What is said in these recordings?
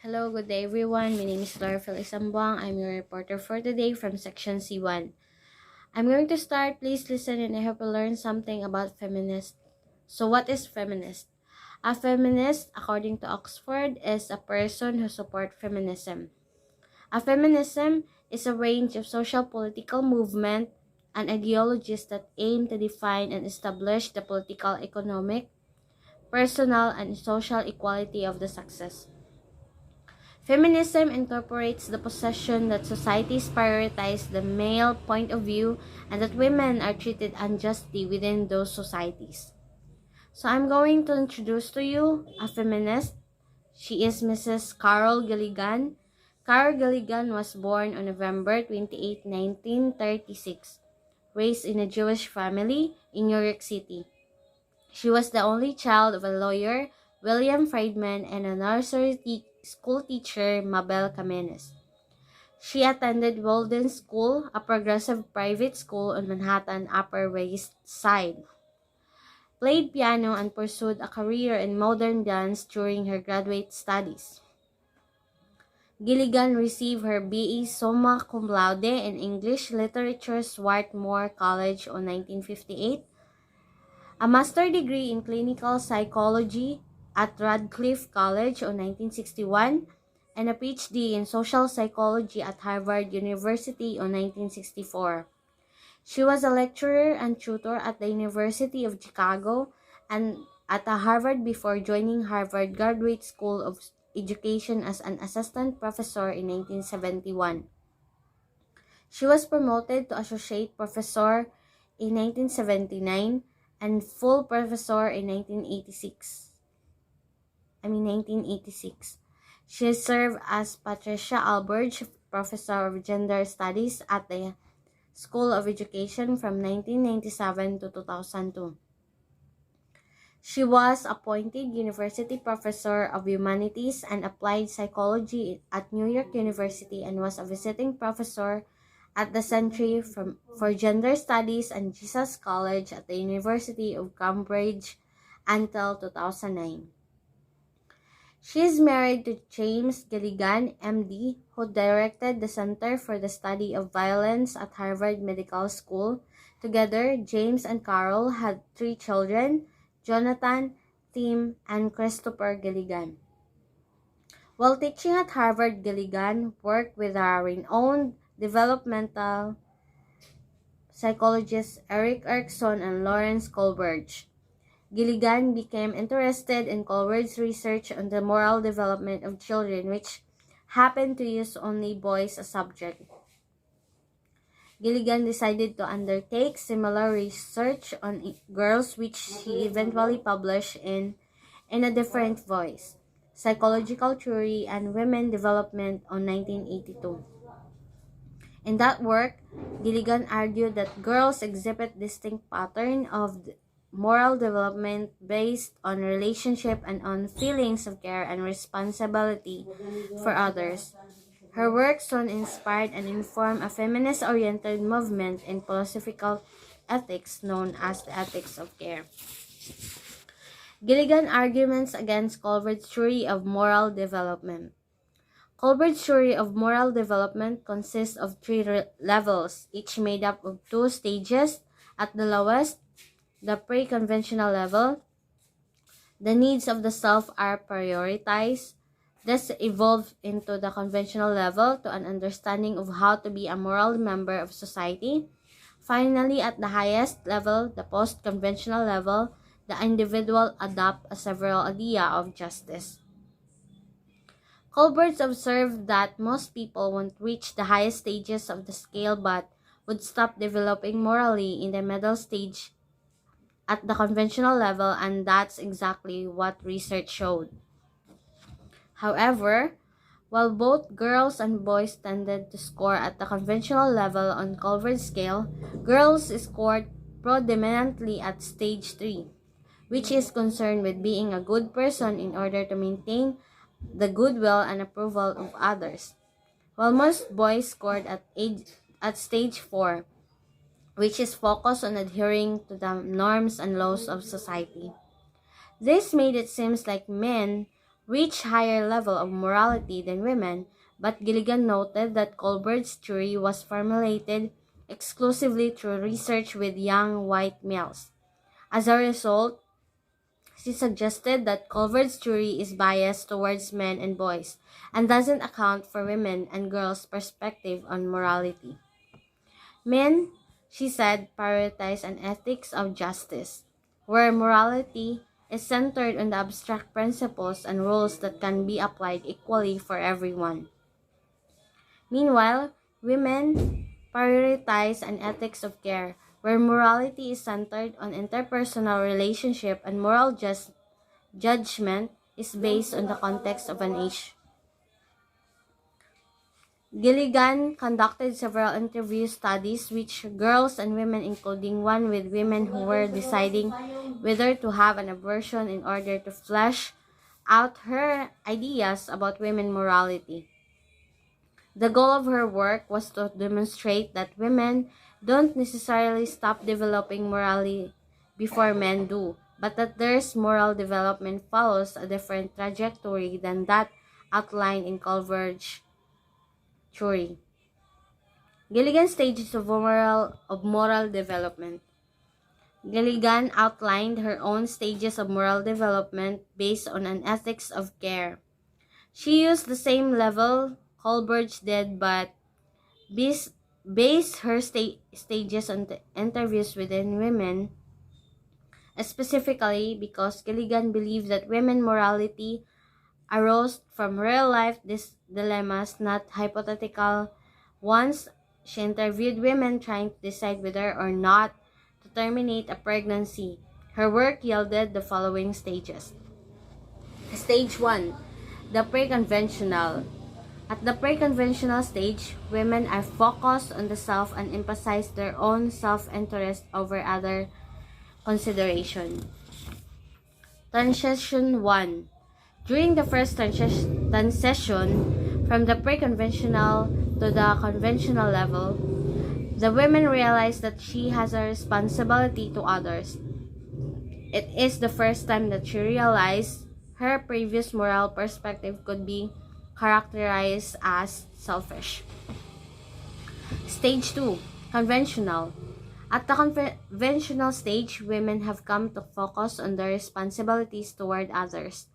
Hello, good day everyone. My name is Laura Felix Ambuang. I'm your reporter for today from Section C1. I'm going to start. Please listen and I hope you learn something about feminist. So what is feminist? A feminist, according to Oxford, is a person who supports feminism. A feminism is a range of social political movement and ideologies that aim to define and establish the political, economic, personal, and social equality of the sexes. Feminism incorporates the position that societies prioritize the male point of view and that women are treated unjustly within those societies. So I'm going to introduce to you a feminist. She is Mrs. Carol Gilligan. Carol Gilligan was born on November 28, 1936, raised in a Jewish family in New York City. She was the only child of a lawyer, William Friedman, and a nursery school teacher, Mabel Kamenes. She attended Walden School, a progressive private school on Manhattan Upper West Side, played piano, and pursued a career in modern dance during her graduate studies. Gilligan received her B.A. summa cum laude in English Literature Swarthmore College on 1958, a master's degree in clinical psychology at Radcliffe College on 1961, and a PhD in social psychology at Harvard University on 1964. She was a lecturer and tutor at the University of Chicago and at Harvard before joining Harvard Graduate School of Education as an assistant professor in 1971. She was promoted to associate professor in 1979 and full professor in 1986. She served as Patricia Alberge Professor of Gender Studies at the School of Education from 1997 to 2002. She was appointed University Professor of Humanities and Applied Psychology at New York University and was a visiting professor at the Center for Gender Studies and Jesus College at the University of Cambridge until 2009. She is married to James Gilligan, MD, who directed the Center for the Study of Violence at Harvard Medical School. Together, James and Carol had 3 children, Jonathan, Tim, and Christopher Gilligan. While teaching at Harvard, Gilligan worked with a renowned developmental psychologists Eric Erikson and Lawrence Kohlberg. Gilligan became interested in Kohlberg's research on the moral development of children, which happened to use only boys as subject. Gilligan decided to undertake similar research on girls, which she eventually published in A Different Voice, Psychological Theory and Women Development on 1982. In that work, Gilligan argued that girls exhibit distinct patterns of moral development based on relationship and on feelings of care and responsibility for others. Her work soon inspired and informed a feminist-oriented movement in philosophical ethics known as the ethics of care. Gilligan's arguments against Kohlberg's theory of moral development. Kohlberg's theory of moral development consists of 3 levels, each made up of 2 stages. At the lowest, the pre-conventional level, the needs of the self are prioritized. This evolved into the conventional level to an understanding of how to be a moral member of society. Finally, at the highest level, the post-conventional level, the individual adopts a several idea of justice. Kohlberg observed that most people won't reach the highest stages of the scale but would stop developing morally in the middle stage at the conventional level, and that's exactly what research showed. However, while both girls and boys tended to score at the conventional level on Kohlberg's scale, girls scored predominantly at stage 3, which is concerned with being a good person in order to maintain the goodwill and approval of others, while most boys scored at stage 4, which is focused on adhering to the norms and laws of society. This made it seem like men reach higher level of morality than women, but Gilligan noted that Colbert's theory was formulated exclusively through research with young white males. As a result, she suggested that Colbert's theory is biased towards men and boys and doesn't account for women and girls' perspective on morality. Men, she said, prioritize an ethics of justice, where morality is centered on the abstract principles and rules that can be applied equally for everyone. Meanwhile, women prioritize an ethics of care, where morality is centered on interpersonal relationship and moral judgment is based on the context of an age. Gilligan conducted several interview studies with girls and women, including one with women who were deciding whether to have an abortion in order to flesh out her ideas about women morality. The goal of her work was to demonstrate that women don't necessarily stop developing morality before men do, but that their moral development follows a different trajectory than that outlined in Culver's theory. Gilligan's stages of moral development. Gilligan outlined her own stages of moral development based on an ethics of care. She used the same level Colbert did, but based her stages on the interviews within women, specifically because Gilligan believed that women morality arose from real-life dilemmas, not hypothetical ones. She interviewed women trying to decide whether or not to terminate a pregnancy. Her work yielded the following stages. Stage 1. The pre-conventional. At the pre-conventional stage, women are focused on the self and emphasize their own self-interest over other consideration. Transition 1. During the first transition from the pre-conventional to the conventional level, the woman realized that she has a responsibility to others. It is the first time that she realized her previous moral perspective could be characterized as selfish. Stage 2. Conventional. At the conventional stage, women have come to focus on their responsibilities toward others.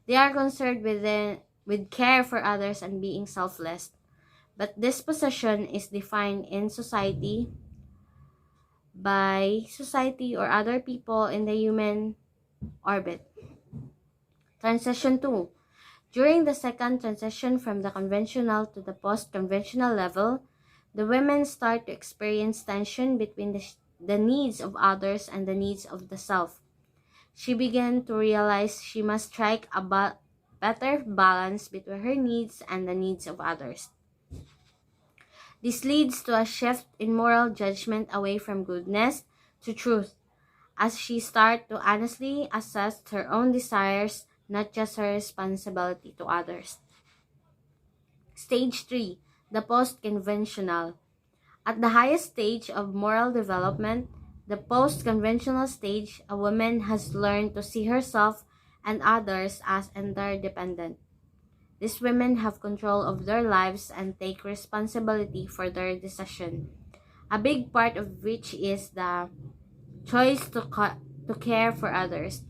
They are concerned with care for others and being selfless. But this position is defined in society by society or other people in the human orbit. Transition 2. During the second transition from the conventional to the post-conventional level, the women start to experience tension between the needs of others and the needs of the self. She began to realize she must strike a better balance between her needs and the needs of others. This leads to a shift in moral judgment away from goodness to truth, as she starts to honestly assess her own desires, not just her responsibility to others. Stage 3. The post-conventional. At the highest stage of moral development, the post-conventional stage, a woman has learned to see herself and others as interdependent. These women have control of their lives and take responsibility for their decision, a big part of which is the choice to care for others.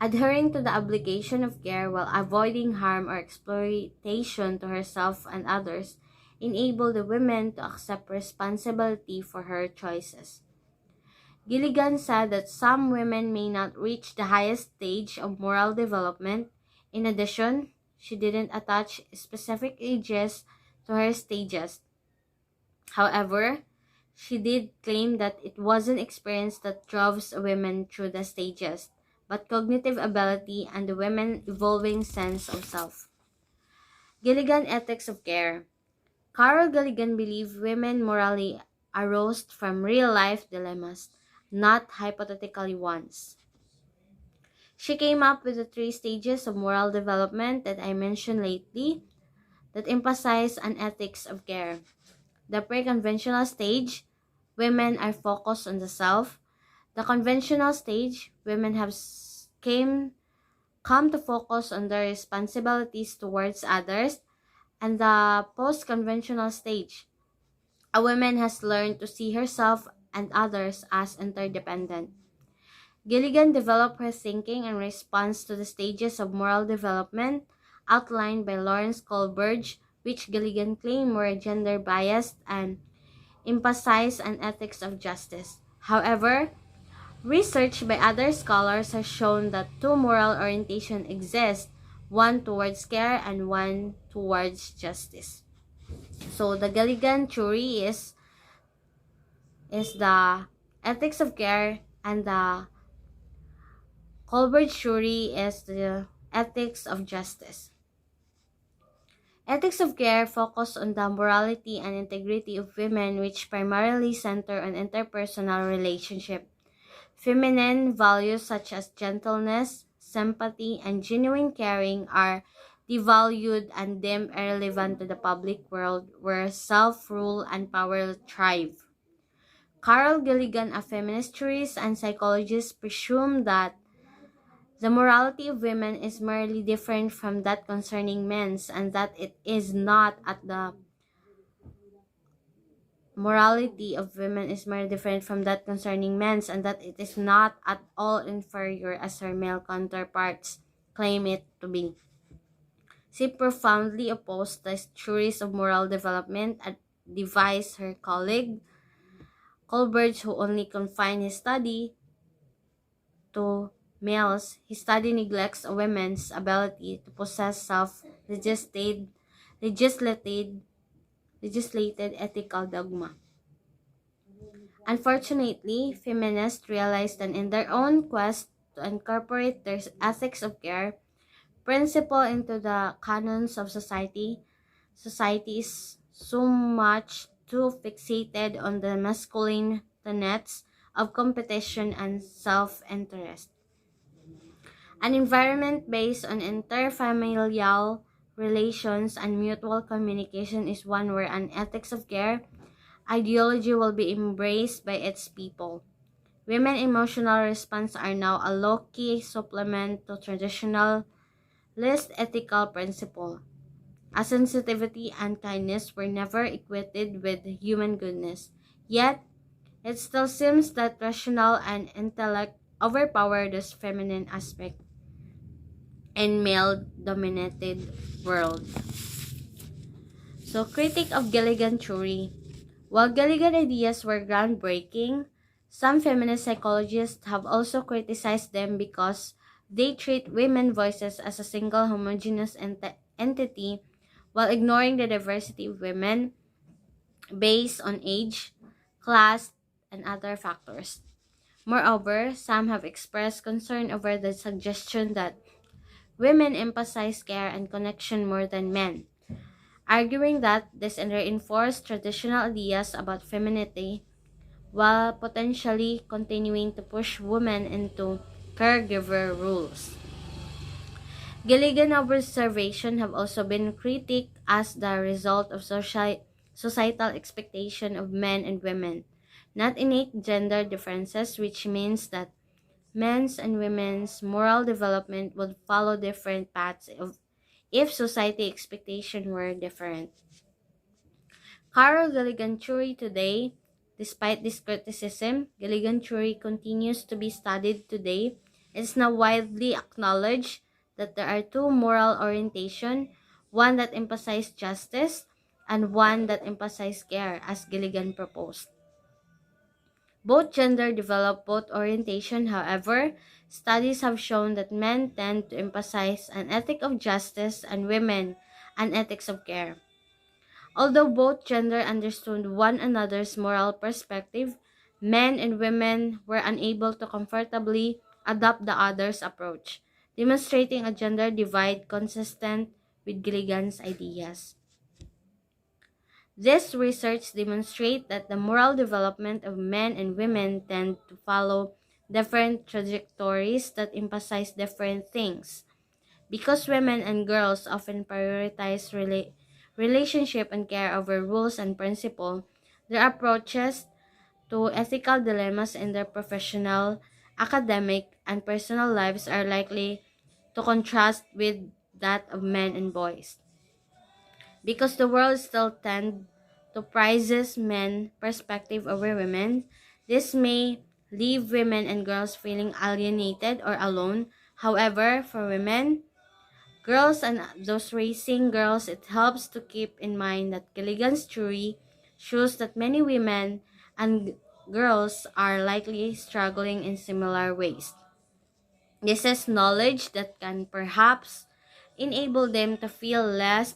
Adhering to the obligation of care while avoiding harm or exploitation to herself and others enable the women to accept responsibility for her choices. Gilligan said that some women may not reach the highest stage of moral development. In addition, she didn't attach specific ages to her stages. However, she did claim that it wasn't experience that drove women through the stages, but cognitive ability and the women's evolving sense of self. Gilligan Ethics of Care. Carol Gilligan believed women morally arose from real-life dilemmas, not hypothetical ones. She came up with the 3 stages of moral development that I mentioned lately that emphasize an ethics of care. The pre-conventional stage, women are focused on the self. The conventional stage, women have came come to focus on their responsibilities towards others, and the post-conventional stage, a woman has learned to see herself and others as interdependent. Gilligan developed her thinking in response to the stages of moral development outlined by Lawrence Kohlberg, which Gilligan claimed were gender biased and emphasized an ethics of justice. However, research by other scholars has shown that two moral orientations exist, one towards care and one towards justice. So the Gilligan theory is the ethics of care, and the Colbert theory is the ethics of justice. Ethics of care focus on the morality and integrity of women, which primarily center on interpersonal relationship. Feminine values such as gentleness, sympathy, and genuine caring are devalued and deemed irrelevant to the public world where self-rule and power thrive. Carol Gilligan, a feminist theorist and psychologist, presumed that the morality of women is merely different from that concerning men's, and that it is not at the morality of women is merely different from that concerning men's, and that it is not at all inferior as her male counterparts claim it to be. She profoundly opposed the theories of moral development and devised her colleague Colbert, who only confined his study to males. His study neglects a woman's ability to possess legislated, legislated ethical dogma. Unfortunately, feminists realized that in their own quest to incorporate their ethics of care principle into the canons of society is so much too fixated on the masculine tenets of competition and self-interest. An environment based on interfamilial relations and mutual communication is one where an ethics of care ideology will be embraced by its people. Women emotional response are now a low-key supplement to traditional least ethical principle. As sensitivity and kindness were never equated with human goodness. Yet, it still seems that rational and intellect overpower this feminine aspect in male-dominated world. So, critic of Gilligan theory. While Gilligan ideas were groundbreaking, some feminist psychologists have also criticized them because they treat women's voices as a single homogeneous entity while ignoring the diversity of women based on age, class, and other factors. Moreover, some have expressed concern over the suggestion that women emphasize care and connection more than men, arguing that this reinforced traditional ideas about femininity while potentially continuing to push women into caregiver roles. Gilligan observation have also been critiqued as the result of societal expectation of men and women, not innate gender differences, which means that men's and women's moral development would follow different paths if society expectation were different. Carol Gilligan theory today, despite this criticism, Gilligan theory continues to be studied today. It is now widely acknowledged that there are two moral orientation, one that emphasizes justice and one that emphasizes care, as Gilligan proposed. Both gender develop both orientation. However, studies have shown that men tend to emphasize an ethic of justice and women an ethics of care. Although both gender understood one another's moral perspective, men and women were unable to comfortably adopt the other's approach, demonstrating a gender divide consistent with Gilligan's ideas. This research demonstrates that the moral development of men and women tend to follow different trajectories that emphasize different things. Because women and girls often prioritize relationship and care over rules and principle, their approaches to ethical dilemmas in their professional, academic, and personal lives are likely to contrast with that of men and boys. Because the world still tends to prizes men perspective over women, this may leave women and girls feeling alienated or alone. However, for women, girls and those raising girls, it helps to keep in mind that Gilligan's theory shows that many women and girls are likely struggling in similar ways. This is knowledge that can perhaps enable them to feel less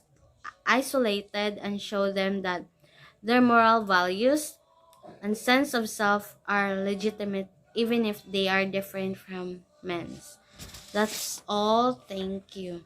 isolated and show them that their moral values and sense of self are legitimate even if they are different from men's. That's all. Thank you.